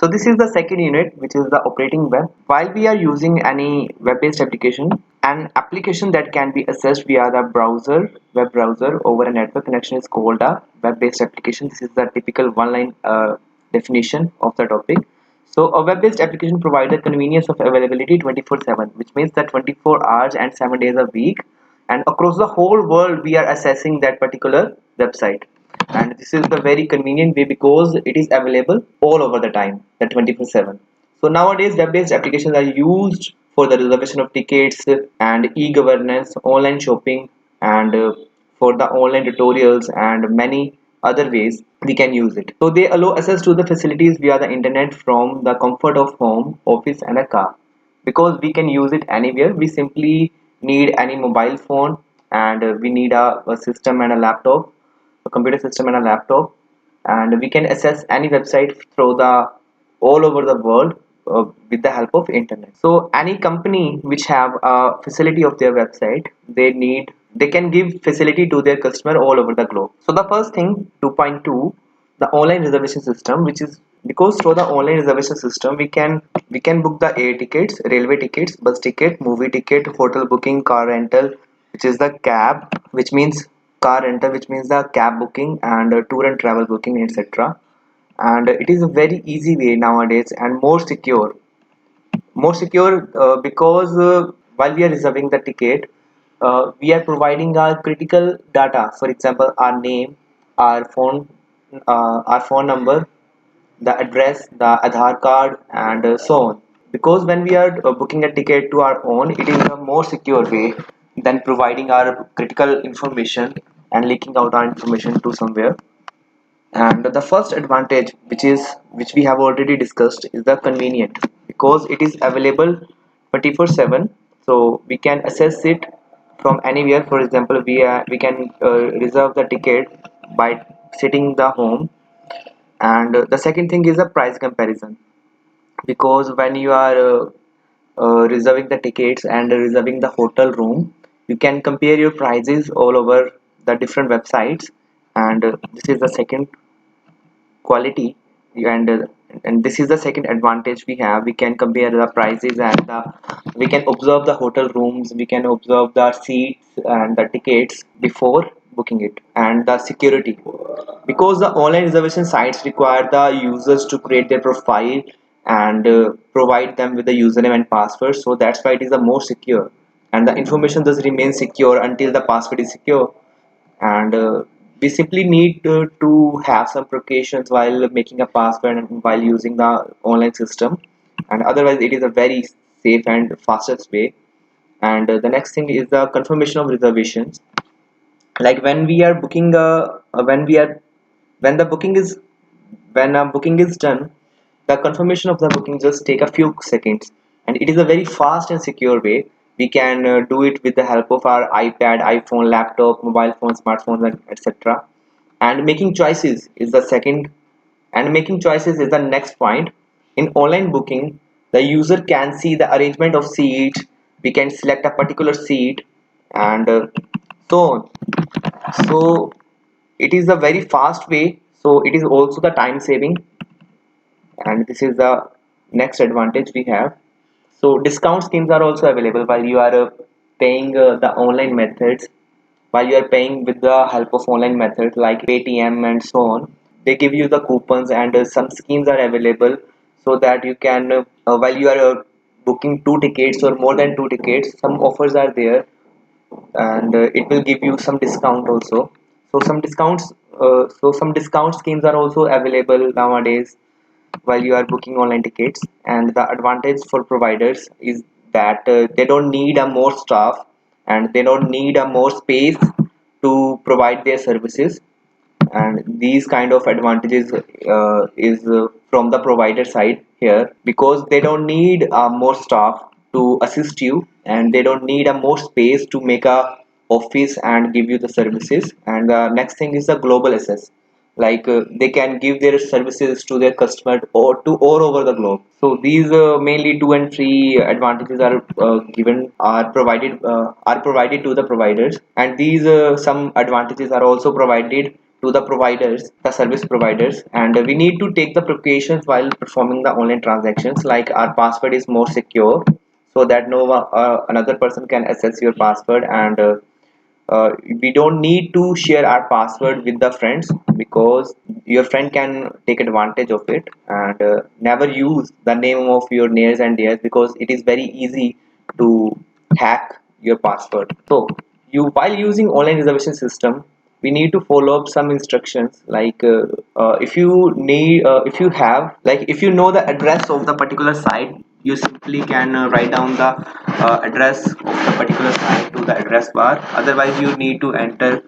So this is the second unit, which is the operating web. While we are using any web-based application, an application that can be accessed via the browser, web browser over a network connection is called a web-based application. This is the typical one-line definition of the topic. So a web-based application provides the convenience of availability 24/7, which means that 24 hours and 7 days a week, and across the whole world we are accessing that particular website. And this is the very convenient way because it is available all over the time, the 24/7. So nowadays web-based applications are used for the reservation of tickets and e-governance, online shopping, and for the online tutorials and many other ways we can use it. So they allow access to the facilities via the internet from the comfort of home, office, and a car. Because we can use it anywhere, we simply need any mobile phone, and we need a system and a laptop, a computer system and a laptop, and we can access any website through the all over the world with the help of internet. So any company which have a facility of their website, they can give facility to their customer all over the globe. So the first thing, 2.2, the online reservation system, which is because through the online reservation system we can book the air tickets, railway tickets, bus ticket, movie ticket, hotel booking, car rental, which is the cab, which means car rental, which means the cab booking, and tour and travel booking, etc. And it is a very easy way nowadays and more secure because while we are reserving the ticket, we are providing our critical data, for example our name, our phone number, the address, the Aadhaar card, and so on. Because when we are booking a ticket to our own, it is a more secure way than providing our critical information and leaking out our information to somewhere. And the first advantage, which we have already discussed, is the convenient, because it is available 24/7. So we can access it from anywhere. For example, we can reserve the ticket by sitting the home. And the second thing is a price comparison, because when you are reserving the tickets and reserving the hotel room, you can compare your prices all over the different websites. And this is the second quality. And this is the second advantage we have. We can compare the prices, and we can observe the hotel rooms, we can observe the seats and the tickets before booking it. And the security, because the online reservation sites require the users to create their profile and provide them with the username and password, so that's why it is the most secure, and the information does remain secure until the password is secure. And we simply need to have some precautions while making a password and while using the online system, and otherwise it is a very safe and fastest way. And the next thing is the confirmation of reservations. Like when we are booking when we are when the booking is when a booking is done, the confirmation of the booking just take a few seconds, and it is a very fast and secure way. We can do it with the help of our iPad, iPhone, laptop, mobile phone, smartphones, and etc. And making choices is the second, and making choices is the next point. In online booking, the user can see the arrangement of seats, we can select a particular seat, and so on. So it is a very fast way, so it is also the time saving. And this is the next advantage we have. So discount schemes are also available while you are paying the online methods. While you are paying with the help of online methods like Paytm and so on, they give you the coupons, and some schemes are available, so that you can while you are booking two tickets or more than two tickets, some offers are there, and it will give you some discount also. So some discount schemes are also available nowadays while you are booking online tickets. And the advantage for providers is that they don't need a more staff, and they don't need a more space to provide their services. And these kind of advantages is from the provider side here, because they don't need more staff to assist you, and they don't need a more space to make a office and give you the services. And the next thing is the global access, like they can give their services to their customer or to all over the globe. So these mainly two and three advantages are provided to the providers. And these some advantages are also provided to the providers, the service providers, and we need to take the precautions while performing the online transactions, like our password is more secure so that another person can access your password, and we don't need to share our password with the friends because your friend can take advantage of it, and never use the name of your nears and dears because it is very easy to hack your password. So you, while using online reservation system, we need to follow up some instructions, like if you have, like if you know the address of the particular site, you simply can write down the address of the particular site to the address bar. Otherwise you need to enter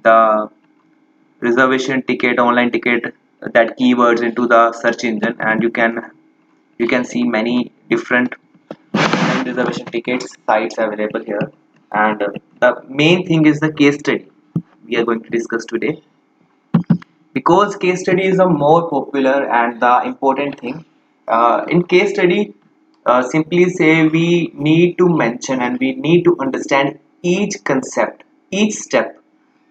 the reservation ticket, online ticket, that keywords into the search engine, and you can see many different online reservation tickets sites available here. And the main thing is the case study we are going to discuss today, because case study is a more popular and the important thing. In case study, simply say we need to mention and we need to understand each concept, each step,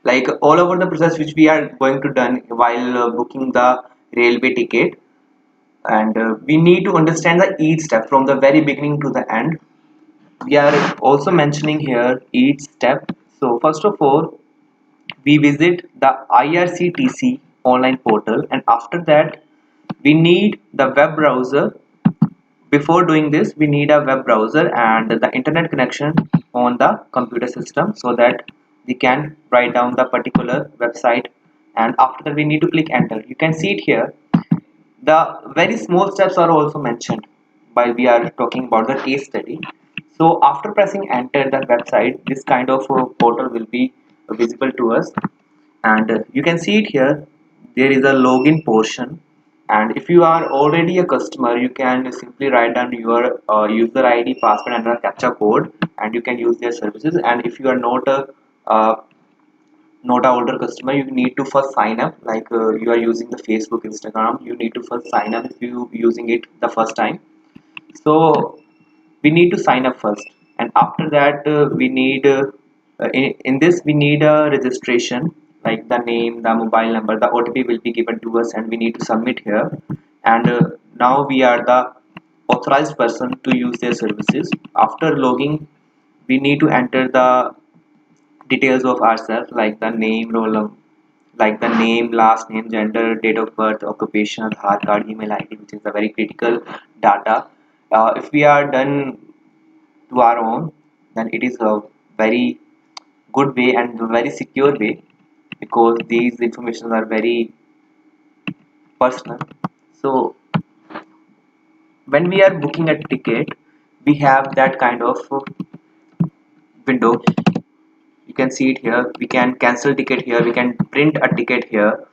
like all over the process which we are going to done while booking the railway ticket, and we need to understand the each step from the very beginning to the end. We are also mentioning here each step. So first of all, we visit the IRCTC online portal, and after that we need the web browser. Before doing this, we need a web browser and the internet connection on the computer system so that we can write down the particular website, and after that we need to click enter. You can see it here. The very small steps are also mentioned while we are talking about the case study. So after pressing enter the website, this kind of portal will be visible to us, and you can see it here. There is a login portion, and if you are already a customer, you can simply write down your user ID, password, and a captcha code, and you can use their services. And if you are uh, not a older customer, you need to first sign up, like you are using the Facebook, Instagram, you need to first sign up if you using it the first time. So we need to sign up first, and after that we need in this we need a registration, like the name, the mobile number, the OTP will be given to us and we need to submit here. And now we are the authorized person to use their services. After logging, we need to enter the details of ourselves, like the name, like the name, last name, gender, date of birth, occupation, Aadhaar card, email ID, which is a very critical data. If we are done to our own, then it is a very good way and a very secure way, because these information are very personal. So when we are booking a ticket, we have that kind of window. You can see it here. We can cancel ticket here, we can print a ticket here,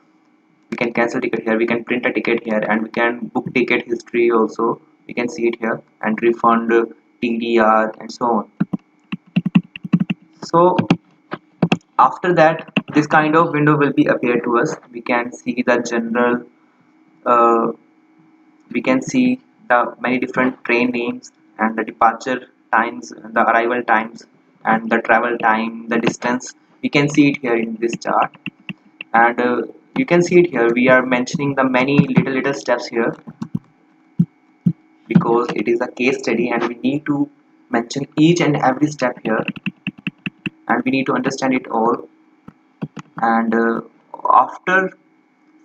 we can cancel ticket here, we can print a ticket here, and we can book ticket history also. We can see it here, and refund, TDR, and so on. So after that, this kind of window will be appear to us. We can see the general, uh, we can see the many different train names and the departure times, the arrival times, and the travel time, the distance. We can see it here in this chart, and you can see it here. We are mentioning the many little steps here because it is a case study and we need to mention each and every step here, and we need to understand it all. And after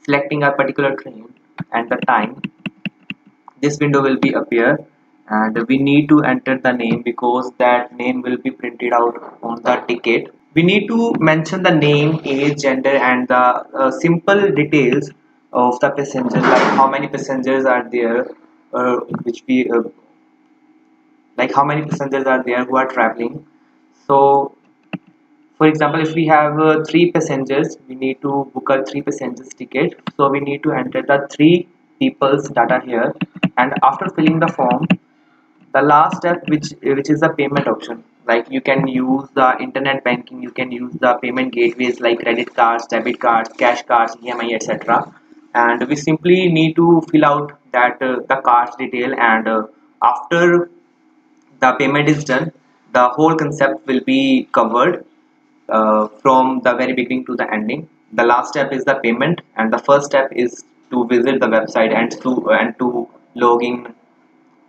selecting a particular train and the time, this window will be appear, and we need to enter the name because that name will be printed out on the ticket. We need to mention the name, age, gender, and the simple details of the passenger, like how many passengers are there, which we like how many passengers are there who are traveling. So for example, if we have three passengers, we need to book a three passengers ticket, so we need to enter the three people's data here. And after filling the form, the last step, which is the payment option, like you can use the internet banking, you can use the payment gateways like credit cards, debit cards, cash cards, EMI, etc. And we simply need to fill out that the cards detail, and after the payment is done, the whole concept will be covered from the very beginning to the ending. the last step is the payment, and the first step is to visit the website and to log in.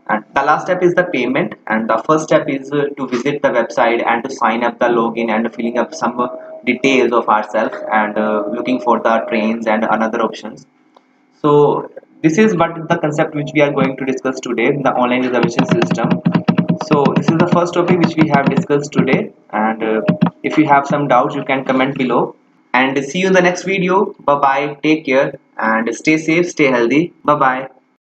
And the last step is the payment, and the first step is to visit the website and to sign up the login and filling up some details of ourselves and looking for the trains and another options. So this is what the concept which we are going to discuss today, the online reservation system. So this is the first topic which we have discussed today, and if you have some doubts you can comment below, and see you in the next video. Bye bye, take care and stay safe, stay healthy. Bye bye.